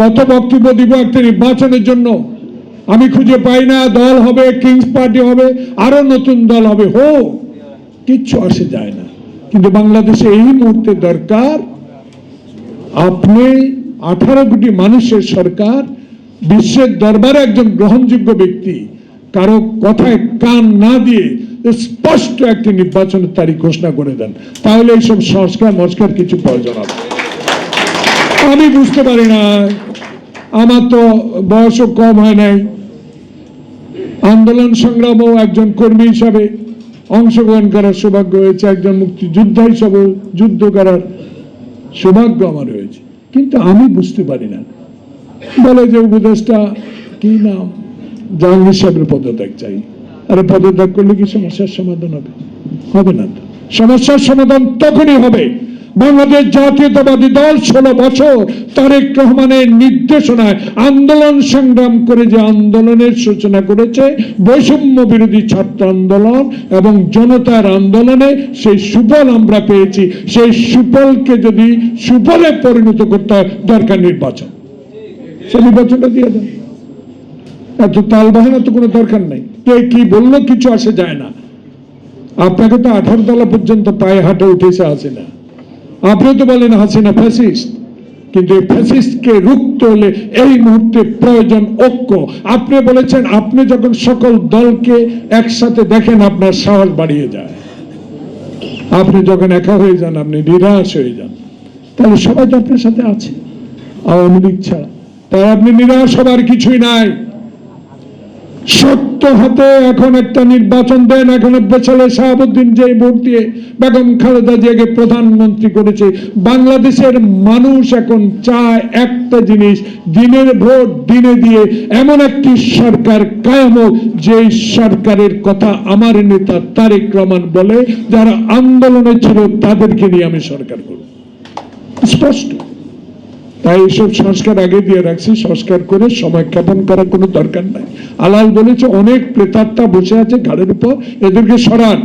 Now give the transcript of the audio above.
কত বক্তব্য দিব একটা নির্বাচনের জন্য, আমি খুঁজে পাই না। দল হবে, কিংস পার্টি হবে, আরো নতুন দল হবে, হোক, কিচ্ছু আসে যায় না। কিন্তু বাংলাদেশে এই মুহূর্তে দরকার আপনি 18 কোটি মানুষের সরকার, বিশ্বের দরবারে একজন গ্রহণযোগ্য ব্যক্তি, কারো কথায় কান না দিয়ে স্পষ্ট একটি নির্বাচনের তারিখ ঘোষণা করে দেন, তাহলে এইসব সংস্কার কিছু প্রয়োজন হবে। আমি বুঝতে পারি না, আমার তো বয়সও কম হয় নাই, আন্দোলন সংগ্রামও একজন কর্মী হিসাবে অংশগ্রহণ করার সৌভাগ্য হয়েছে, একজন মুক্তিযোদ্ধা হিসাবে যুদ্ধ করার সৌভাগ্য আমার হয়েছে, কিন্তু আমি বুঝতে পারি না। বলে যে উপদেষ্টা কি নাম, জাহাঙ্গীর সাহেবের পদত্যাগ চাই। আরে পদত্যাগ করলে কি সমস্যার সমাধান হবে? হবে না। সমস্যার সমাধান তখনই হবে বাংলাদেশ জাতীয়তাবাদী দল 16 বছর তারেক রহমানের নির্দেশনায় আন্দোলন সংগ্রাম করে যে আন্দোলনের সূচনা করেছে, বৈষম্য বিরোধী ছাত্র আন্দোলন এবং জনতার আন্দোলনে, সেই সুফল আমরা পেয়েছি। সেই সুফলকে যদি সুফলে পরিণত করতে হয়, দরকার নির্বাচন। সেই নির্বাচনটা দিয়ে দেন, এত তাল বাহানা তো কোনো দরকার নাই। কে কি বললো কিছু আসে যায় না। আপনাকে তো 18 তলা পর্যন্ত পায়ে হাঁটে উঠেছে হাসিনা, আপনি তো বলেন হাসিনা ফ্যাসিস্ট, কিন্তু এই ফ্যাসিস্টকে রুখতে হলে এই মুহূর্তে প্রয়োজন ঐক্য। আপনি বলেছেন আপনি যখন সকল দলকে একসাথে দেখেন আপনার সাহস বাড়িয়ে যায়, আপনি যখন একা হয়ে যান আপনি নিরাশ হয়ে যান। তাহলে সবাই তো আপনার সাথে আছে, আওয়ামী লীগ ছাড়া, তাই আপনি নিরাশ হবার কিছুই নাই। সত্য হাতে এখন একটা নির্বাচন দেন। এখন বেচালে শাহাবুদ্দিন যে ভোট দিয়ে বেগম খালেদা জিয়াকে প্রধানমন্ত্রী করেছে, বাংলাদেশের মানুষ এখন চায় একটা জিনিস, দিনের ভোট দিনে দিয়ে এমন একটি সরকার কায়েম হোক, যে সরকারের কথা আমার নেতা তারেক রহমান বলে, যারা আন্দোলনে ছিল তাদেরকে নিয়ে আমি সরকার করব, স্পষ্ট। তাই এইসব সংস্কার আগে দিয়ে রাখছি, সংস্কার করে সময় ক্ষেপণ করার কোনো দরকার নাই। আলাল বলেছে অনেক প্রেতাত্মা বসে আছে ঘাড়ের উপর, এদেরকে সরান।